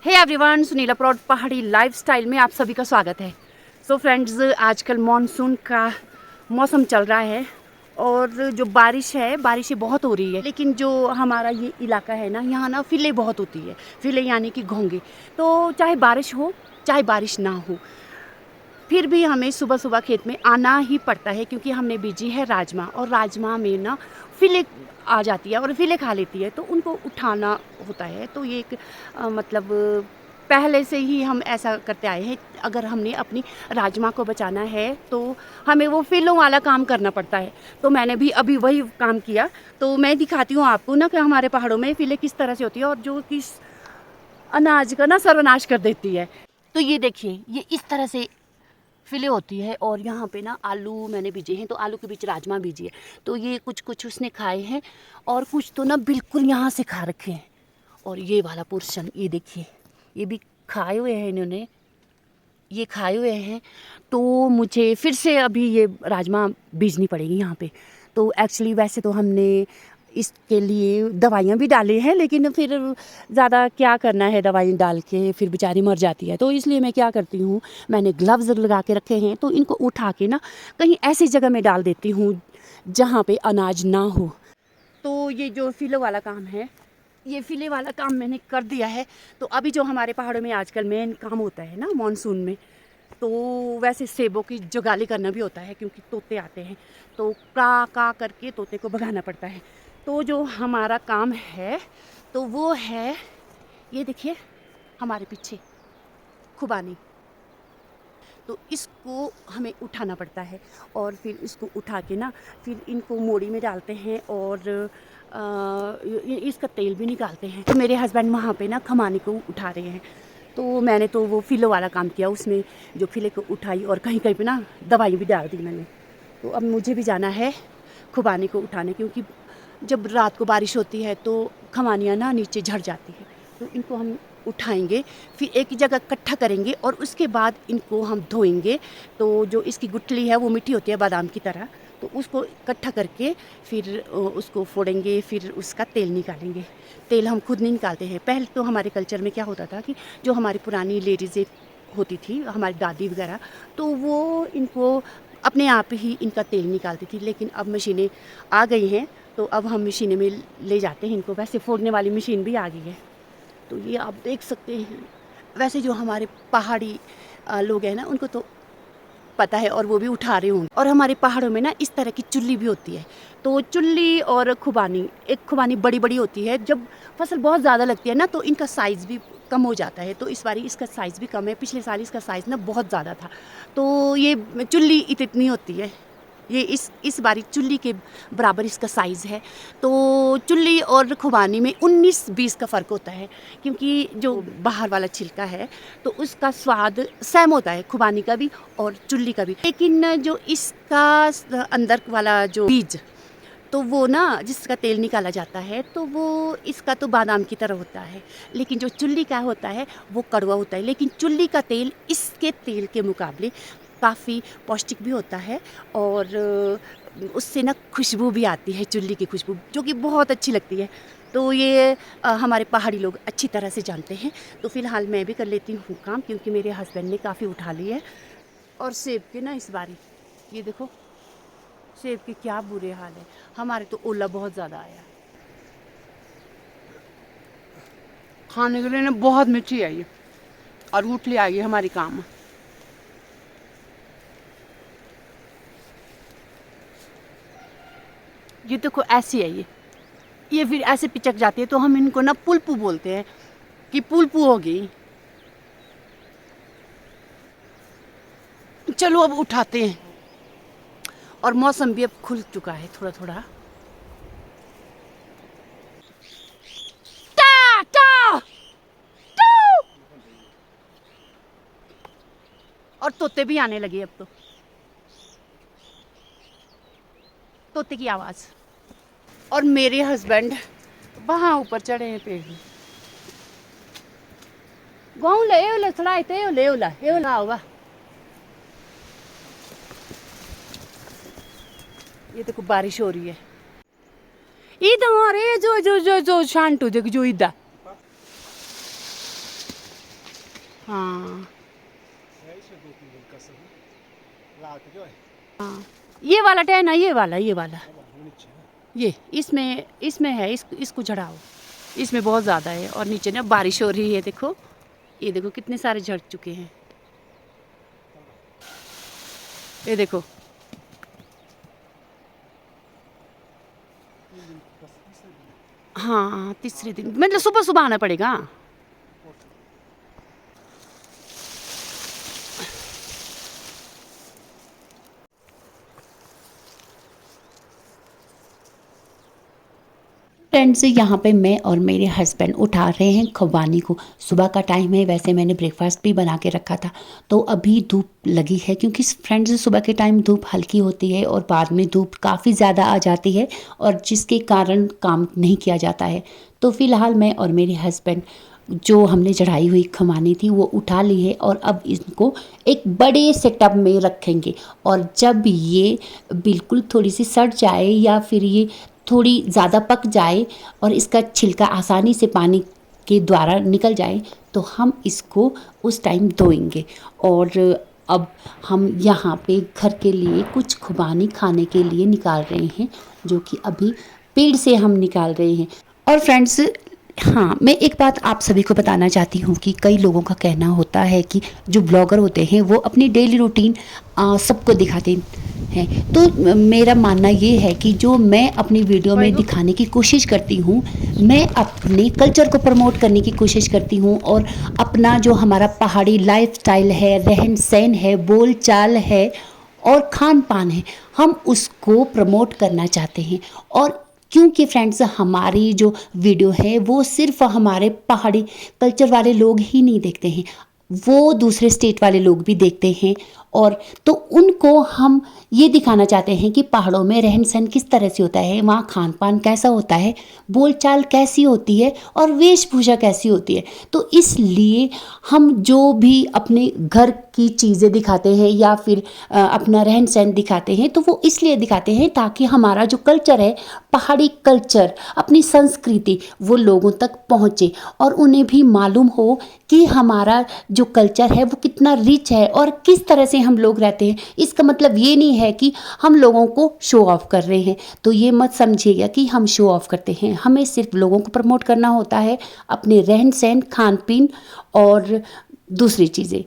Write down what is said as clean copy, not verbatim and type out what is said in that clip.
Hey everyone, Sunila proud पहाड़ी lifestyle में आप सभी का स्वागत है। सो फ्रेंड्स, आजकल मॉनसून का मौसम चल रहा है और जो बारिशें बहुत हो रही है। लेकिन जो हमारा ये इलाका है ना, यहाँ ना फिले बहुत होती है। फिले यानी कि घोंगे। तो चाहे बारिश हो चाहे बारिश ना हो, फिर भी हमें सुबह सुबह खेत में आना ही पड़ता है, क्योंकि हमने बीजी है राजमा, और राजमा में ना फिले आ जाती है और फिले खा लेती है, तो उनको उठाना होता है। तो ये एक मतलब पहले से ही हम ऐसा करते आए हैं। अगर हमने अपनी राजमा को बचाना है तो हमें वो फिलों वाला काम करना पड़ता है। तो मैंने भी अभी वही काम किया। तो मैं दिखाती हूँ आपको ना कि हमारे पहाड़ों में फिले किस तरह से होती है और जो किस अनाज का ना सर्वनाश कर देती है। तो ये देखिए, ये इस तरह से फिले होती है। और यहाँ पे ना आलू मैंने बीजे हैं, तो आलू के बीच राजमा बीजी है। तो ये कुछ कुछ उसने खाए हैं और कुछ तो ना बिल्कुल यहाँ से खा रखे हैं। और ये वाला पोर्शन ये देखिए, ये भी खाए हुए हैं इन्होंने, ये खाए हुए हैं। तो मुझे फिर से अभी ये राजमा बीजनी पड़ेगी यहाँ पे। तो एक्चुअली वैसे तो हमने इसके लिए दवाइयाँ भी डाली हैं, लेकिन फिर ज़्यादा क्या करना है दवाई डाल के, फिर बेचारी मर जाती है। तो इसलिए मैं क्या करती हूँ, मैंने ग्लव्स लगा के रखे हैं, तो इनको उठा के ना कहीं ऐसी जगह में डाल देती हूँ जहाँ पे अनाज ना हो। तो ये जो फिले वाला काम है, ये फिले वाला काम मैंने कर दिया है। तो अभी जो हमारे पहाड़ों में आजकल मेन काम होता है ना मॉनसून में, तो वैसे सेबों की जुगाली करना भी होता है, क्योंकि तोते आते हैं। तो का करके तोते को भगाना पड़ता है। तो जो हमारा काम है तो वो है, ये देखिए हमारे पीछे खुबानी। तो इसको हमें उठाना पड़ता है और फिर इसको उठा के ना फिर इनको मोड़ी में डालते हैं और इसका तेल भी निकालते हैं। तो मेरे हस्बैंड वहाँ पे ना खमानी को उठा रहे हैं। तो मैंने तो वो फिलो वाला काम किया, उसमें जो फिले को उठाई और कहीं कहीं पे ना दवाई भी डाल दी मैंने। तो अब मुझे भी जाना है खुबानी को उठाने, क्योंकि जब रात को बारिश होती है तो खमानियाँ ना नीचे झड़ जाती है। तो इनको हम उठाएंगे, फिर एक ही जगह इकट्ठा करेंगे और उसके बाद इनको हम धोएंगे। तो जो इसकी गुठली है वो मीठी होती है बादाम की तरह, तो उसको इकट्ठा करके फिर उसको फोड़ेंगे, फिर उसका तेल निकालेंगे। तेल हम खुद नहीं निकालते हैं। पहले तो हमारे कल्चर में क्या होता था कि जो हमारी पुरानी लेडीज़ें होती थी, हमारी दादी वगैरह, तो वो इनको अपने आप ही इनका तेल निकालती थी। लेकिन अब मशीनें आ गई हैं, तो अब हम मशीनें में ले जाते हैं इनको। वैसे फोड़ने वाली मशीन भी आ गई है। तो ये आप देख सकते हैं। वैसे जो हमारे पहाड़ी लोग हैं ना, उनको तो पता है और वो भी उठा रहे होंगे। और हमारे पहाड़ों में ना इस तरह की चुल्ली भी होती है। तो चुल्ली और खुबानी, एक खुबानी बड़ी बड़ी होती है। जब फसल बहुत ज़्यादा लगती है ना तो इनका साइज़ भी कम हो जाता है। तो इस बारी इसका साइज़ भी कम है, पिछले साल इसका साइज़ ना बहुत ज़्यादा था। तो ये चुल्ली इतनी होती है, ये इस बारी चुल्ली के बराबर इसका साइज़ है। तो चुल्ली और खुबानी में 19-20 का फ़र्क होता है, क्योंकि जो बाहर वाला छिलका है तो उसका स्वाद सेम होता है, खुबानी का भी और चुल्ली का भी। लेकिन जो इसका अंदर वाला जो बीज, तो वो ना जिसका तेल निकाला जाता है, तो वो इसका तो बादाम की तरह होता है। लेकिन जो चुल्ली का होता है वो कड़वा होता है। लेकिन चुल्ली का तेल इसके तेल के मुकाबले काफ़ी पौष्टिक भी होता है और उससे ना खुशबू भी आती है, चुल्ली की खुशबू, जो कि बहुत अच्छी लगती है। तो ये हमारे पहाड़ी लोग अच्छी तरह से जानते हैं। तो फ़िलहाल मैं भी कर लेती हूँ काम, क्योंकि मेरे हस्बैंड ने काफ़ी उठा ली है। और सेब के ना इस बारी ये देखो, सेब के क्या बुरे हाल है। हमारे तो ओला बहुत ज़्यादा आया। खाने के लिए ना बहुत मीठी आई है और गुठली आई है हमारी काम। ये देखो ऐसी है ये फिर ऐसे पिचक जाती है। तो हम इनको ना पुलपू बोलते हैं कि पुलपू हो गई। चलो अब उठाते हैं। और मौसम भी अब खुल चुका है थोड़ा थोड़ा। टा टा टा। और तोते भी आने लगे अब तो, तोते की आवाज़। और मेरे हस्बैंड वहाँ ऊपर चढ़े हैं पेड़ में। गाँव ले ओला चढ़ाई ते ले ओला ये ओला होगा। ये देखो बारिश हो रही है। इधर अरे जो जो जो जो शांत हो जाएगी जो इधर। हाँ है इसमें 2-3 दिन का सब लात जो है हाँ, ये वाला टहना ना, ये वाला अब वो नीचे है ये इसमें इसमें है, इसको चढ़ाओ, इसमें बहुत ज़्यादा है। और नीचे ना बारिश हो रही है, देखो ये देखो कितने सारे झड़ चुके हैं, ये देखो। 3 दिन बस तीसरे दिन हाँ तीसरे दिन मतलब सुबह सुबह आना पड़ेगा। फ्रेंड्स यहाँ पे मैं और मेरे हस्बैंड उठा रहे हैं खुबानी को। सुबह का टाइम है, वैसे मैंने ब्रेकफास्ट भी बना के रखा था। तो अभी धूप लगी है, क्योंकि फ्रेंड्स सुबह के टाइम धूप हल्की होती है और बाद में धूप काफ़ी ज़्यादा आ जाती है, और जिसके कारण काम नहीं किया जाता है। तो फ़िलहाल मैं और मेरे हस्बैंड जो हमने चढ़ाई हुई खुबानी थी वो उठा ली है, और अब इनको एक बड़े से टब में रखेंगे। और जब ये बिल्कुल थोड़ी सी सड़ जाए या फिर ये थोड़ी ज़्यादा पक जाए और इसका छिलका आसानी से पानी के द्वारा निकल जाए, तो हम इसको उस टाइम धोएंगे। और अब हम यहाँ पे घर के लिए कुछ खुबानी खाने के लिए निकाल रहे हैं, जो कि अभी पेड़ से हम निकाल रहे हैं। और फ्रेंड्स, हाँ, मैं एक बात आप सभी को बताना चाहती हूँ कि कई लोगों का कहना होता है कि जो ब्लॉगर होते हैं वो अपनी डेली रूटीन सबको दिखाते हैं। तो मेरा मानना ये है कि जो मैं अपनी वीडियो में दिखाने की कोशिश करती हूँ, मैं अपने कल्चर को प्रमोट करने की कोशिश करती हूँ, और अपना जो हमारा पहाड़ी लाइफस्टाइल है, रहन सहन है, बोल चाल है और खान पान है, हम उसको प्रमोट करना चाहते हैं। और क्योंकि फ्रेंड्स, हमारी जो वीडियो है वो सिर्फ हमारे पहाड़ी कल्चर वाले लोग ही नहीं देखते हैं, वो दूसरे स्टेट वाले लोग भी देखते हैं। और तो उनको हम ये दिखाना चाहते हैं कि पहाड़ों में रहन सहन किस तरह से होता है, वहाँ खान पान कैसा होता है, बोलचाल कैसी होती है और वेशभूषा कैसी होती है। तो इसलिए हम जो भी अपने घर की चीज़ें दिखाते हैं या फिर अपना रहन सहन दिखाते हैं, तो वो इसलिए दिखाते हैं ताकि हमारा जो कल्चर है, पहाड़ी कल्चर, अपनी संस्कृति, वो लोगों तक पहुँचे और उन्हें भी मालूम हो कि हमारा जो कल्चर है वो कितना रिच है और किस तरह से हम लोग रहते हैं। इसका मतलब ये नहीं है कि हम लोगों को शो ऑफ कर रहे हैं, तो ये मत समझिएगा कि हम शो ऑफ करते हैं। हमें सिर्फ लोगों को प्रमोट करना होता है, अपने रहन सहन, खान पीन और दूसरी चीज़ें।